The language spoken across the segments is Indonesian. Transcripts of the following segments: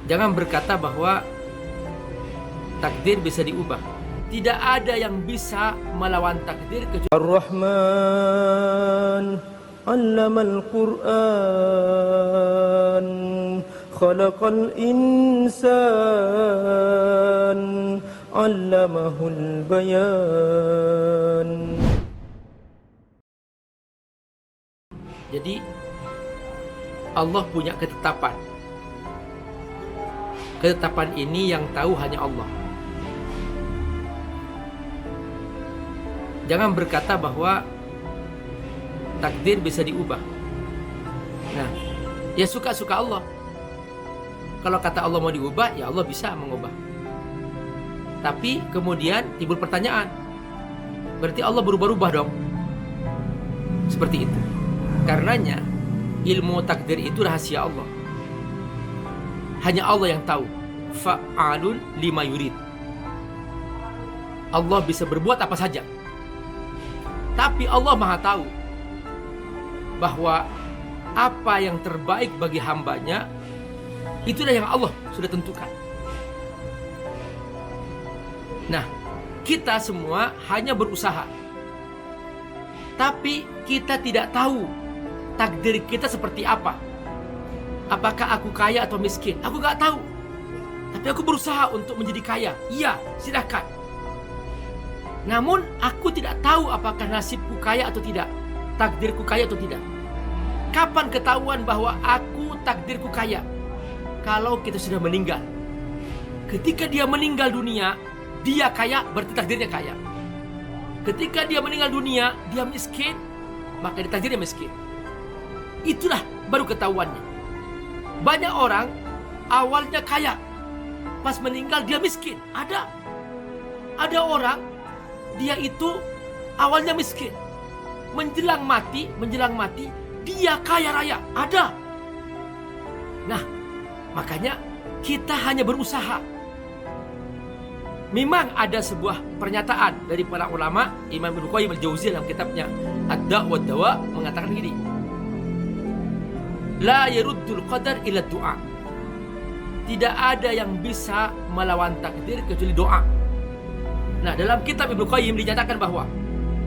Jangan berkata bahwa takdir bisa diubah. Tidak ada yang bisa melawan takdir kecuali Ar-Rahman 'allamal Qur'an khalaqal insan 'allamahul bayan. Jadi Allah punya ketetapan. Ketetapan ini yang tahu hanya Allah. Jangan berkata bahwa takdir bisa diubah. Nah, ya suka-suka Allah. Kalau kata Allah mau diubah, ya Allah bisa mengubah. Tapi kemudian timbul pertanyaan, berarti Allah berubah-ubah dong? Seperti itu. Karenanya ilmu takdir itu rahasia Allah. Hanya Allah yang tahu. Fa'alun lima yurid. Allah bisa berbuat apa saja. Tapi Allah Maha tahu bahwa apa yang terbaik bagi hambanya itulah yang Allah sudah tentukan. Nah, kita semua hanya berusaha. Tapi kita tidak tahu takdir kita seperti apa. Apakah aku kaya atau miskin? Aku gak tahu. Tapi aku berusaha untuk menjadi kaya. Iya, silakan. Namun aku tidak tahu apakah nasibku kaya atau tidak, takdirku kaya atau tidak. Kapan ketahuan bahwa aku takdirku kaya? Kalau kita sudah meninggal. Ketika dia meninggal dunia, dia kaya, berarti takdirnya kaya. Ketika dia meninggal dunia, dia miskin, maka dia takdirnya miskin. Itulah baru ketahuannya. Banyak orang awalnya kaya, pas meninggal dia miskin. Ada orang dia itu awalnya miskin, menjelang mati dia kaya raya. Ada. Nah, makanya kita hanya berusaha. Memang ada sebuah pernyataan dari para ulama, Imam Ibnu Qayyim al-Jauziyah dalam kitabnya Ad-Da' wa Dawa mengatakan gini, la yaruddul qadar illa du'a. Tidak ada yang bisa melawan takdir kecuali doa. Nah, dalam kitab Ibnu Qayyim dinyatakan bahwa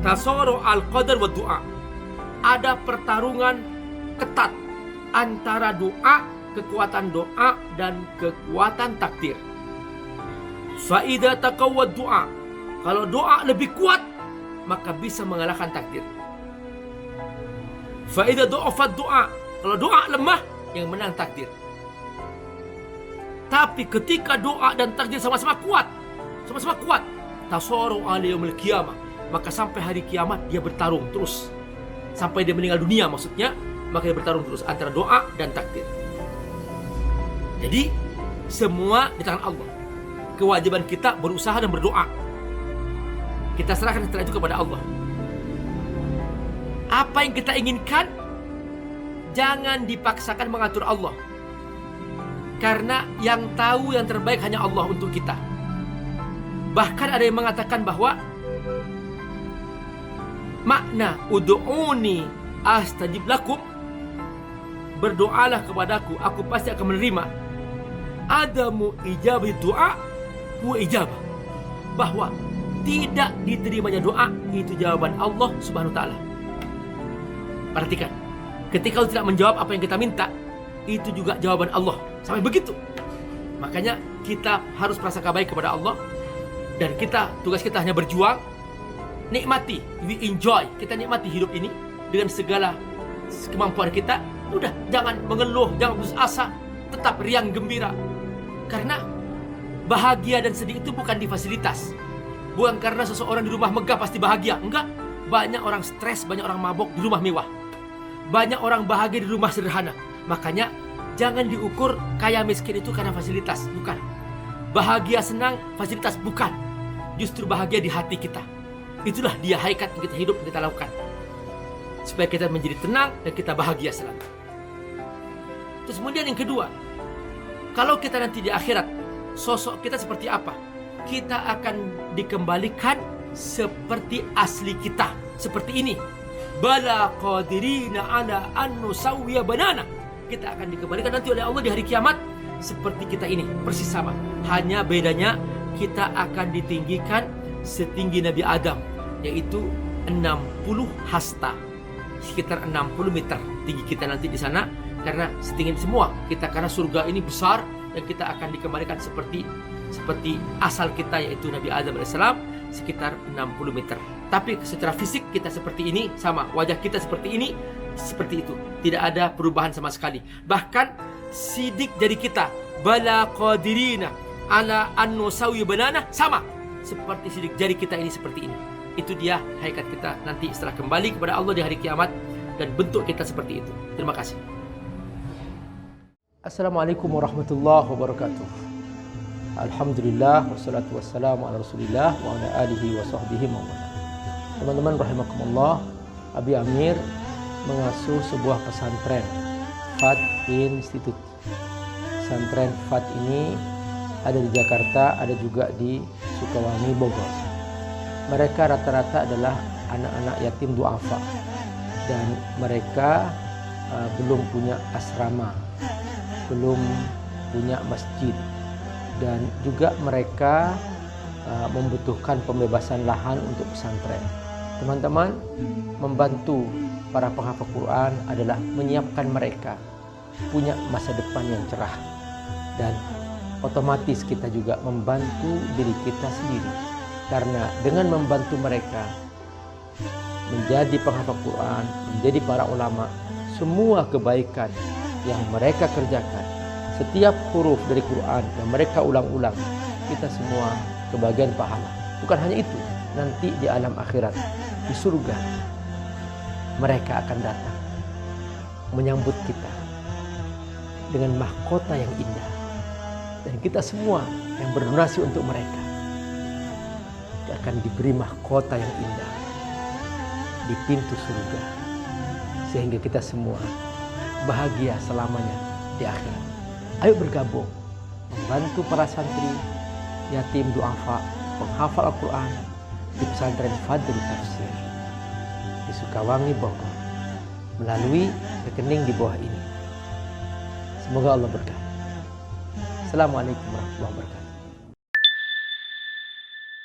tasaru al-qadar wa du'a. Ada pertarungan ketat antara doa, kekuatan doa dan kekuatan takdir. Fa idza taqawwad du'a. Kalau doa lebih kuat, maka bisa mengalahkan takdir. Fa idza dha'afad du'a. Kalau doa lemah, yang menang takdir. Tapi ketika doa dan takdir sama-sama kuat, tasaru ala yaumil qiyamah, maka sampai hari kiamat dia bertarung terus. Sampai dia meninggal dunia maksudnya, maka dia bertarung terus antara doa dan takdir. Jadi semua di tangan Allah. Kewajiban kita berusaha dan berdoa. Kita serahkan setelah itu kepada Allah. Apa yang kita inginkan, jangan dipaksakan mengatur Allah. Karena yang tahu yang terbaik hanya Allah untuk kita. Bahkan ada yang mengatakan bahwa makna ud'uni astajib lakum, berdoalah kepadaku, aku pasti akan menerima. Adamu ijabah doa wa ijabah, bahwa tidak diterimanya doa itu jawaban Allah Subhanahu wa taala. Perhatikan, ketika Allah tidak menjawab apa yang kita minta, itu juga jawaban Allah. Sampai begitu. Makanya kita harus prasangka baik kepada Allah. Dan tugas kita hanya berjuang. Nikmati, we enjoy. Kita nikmati hidup ini dengan segala kemampuan kita. Udah, jangan mengeluh, jangan putus asa. Tetap riang gembira. Karena bahagia dan sedih itu bukan di fasilitas. Bukan karena seseorang di rumah megah pasti bahagia. Enggak. Banyak orang stres, banyak orang mabok di rumah mewah. Banyak orang bahagia di rumah sederhana. Makanya jangan diukur kaya miskin itu karena fasilitas. Bukan. Bahagia senang, fasilitas bukan. Justru bahagia di hati kita. Itulah dia hakikat yang kita hidup, yang kita lakukan. Supaya kita menjadi tenang dan kita bahagia selalu. Terus kemudian yang kedua, kalau kita nanti di akhirat, sosok kita seperti apa? Kita akan dikembalikan seperti asli kita. Seperti ini. Bala qadirina ala an nusawwiya banana. Kita akan dikembalikan nanti oleh Allah di hari kiamat seperti kita ini, persis sama. Hanya bedanya kita akan ditinggikan setinggi Nabi Adam, yaitu 60 hasta, sekitar 60 meter tinggi kita nanti di sana. Karena setinggi semua kita, karena surga ini besar dan kita akan dikembalikan seperti asal kita, yaitu Nabi Adam AS, sekitar 60 meter. Tapi secara fisik kita seperti ini, sama wajah kita seperti ini, seperti itu, tidak ada perubahan sama sekali. Bahkan sidik jari kita, bala qadirina ala an nusawi banana, sama seperti sidik jari kita ini, seperti ini. Itu dia hakikat kita nanti setelah kembali kepada Allah di hari kiamat, dan bentuk kita seperti itu. Terima kasih. Assalamualaikum warahmatullahi wabarakatuh. Alhamdulillah wassalatu wassalamu ala Rasulillah wa ala alihi wa sahbihi wa man. Teman-teman rahimakumullah, Abi Amir mengasuh sebuah pesantren FAT Institute. Pesantren FAT ini ada di Jakarta, ada juga di Sukawangi, Bogor. Mereka rata-rata adalah anak-anak yatim duafa, dan mereka belum punya asrama, belum punya masjid, dan juga mereka membutuhkan pembebasan lahan untuk pesantren. Teman-teman, membantu para penghafal Quran adalah menyiapkan mereka punya masa depan yang cerah, dan otomatis kita juga membantu diri kita sendiri, karena dengan membantu mereka menjadi penghafal Quran, menjadi para ulama, semua kebaikan yang mereka kerjakan, setiap huruf dari Quran yang mereka ulang-ulang, kita semua kebagian pahala. Bukan hanya itu, nanti di alam akhirat, di surga, mereka akan datang menyambut kita dengan mahkota yang indah, dan kita semua yang berdonasi untuk mereka akan diberi mahkota yang indah di pintu surga, sehingga kita semua bahagia selamanya di akhirat. Ayo bergabung membantu para santri yatim duafa penghafal Al-Quran di pesantren Fadl Tafsir di Sukawangi, Bogor, melalui rekening di bawah ini. Semoga Allah berkati. Assalamualaikum warahmatullahi wabarakatuh.